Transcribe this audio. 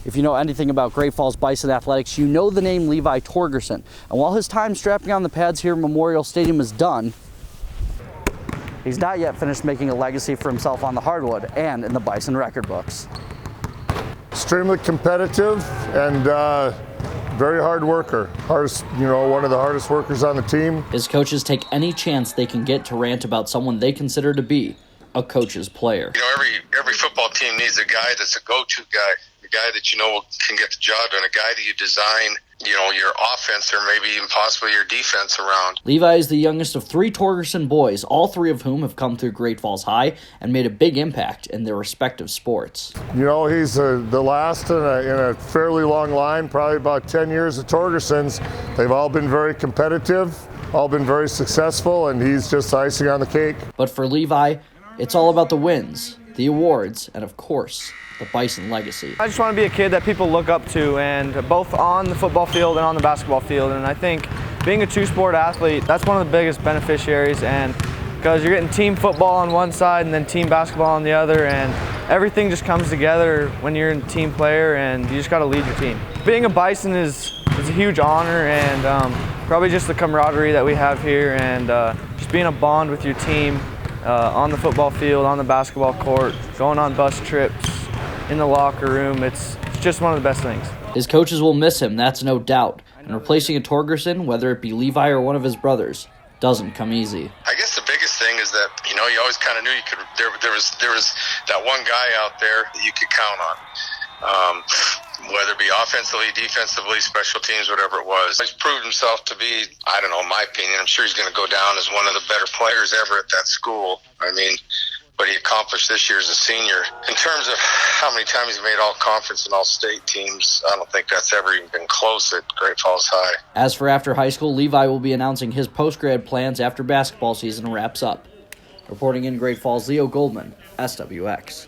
If you know anything about Great Falls Bison athletics, you know the name Levi Torgerson. And while his time strapping on the pads here at Memorial Stadium is done, he's not yet finished making a legacy for himself on the hardwood and in the Bison record books. Extremely competitive and very hard worker. One of the hardest workers on the team. His coaches take any chance they can get to rant about someone they consider to be a coach's player. Every football team needs a guy that's a go-to guy, a guy that can get the job done, a guy that you design, your offense or maybe even possibly your defense around. Levi is the youngest of 3 Torgerson boys, all 3 of whom have come through Great Falls High and made a big impact in their respective sports. He's the last in a fairly long line, probably about 10 years of Torgersons. They've all been very competitive, all been very successful, and he's just icing on the cake. But for Levi, it's all about the wins, the awards, and of course, the Bison legacy. I just want to be a kid that people look up to, and both on the football field and on the basketball field. And I think being a 2-sport athlete, that's one of the biggest beneficiaries, and because you're getting team football on one side and then team basketball on the other, and everything just comes together when you're a team player, and you just got to lead your team. Being a Bison is a huge honor, and probably just the camaraderie that we have here, and just being a bond with your team on the football field, on the basketball court, going on bus trips, in the locker room. It's just one of the best things. His coaches will miss him, that's no doubt. And replacing a Torgerson, whether it be Levi or one of his brothers, doesn't come easy. I guess the biggest thing is that, you always kind of knew you could, there was that one guy out there that you could count on. Whether it be offensively, defensively, special teams, whatever it was. He's proved himself to be, I don't know, in my opinion, I'm sure he's going to go down as one of the better players ever at that school. What he accomplished this year as a senior. In terms of how many times he made all-conference and all-state teams, I don't think that's ever even been close at Great Falls High. As for after high school, Levi will be announcing his post-grad plans after basketball season wraps up. Reporting in Great Falls, Leo Goldman, SWX.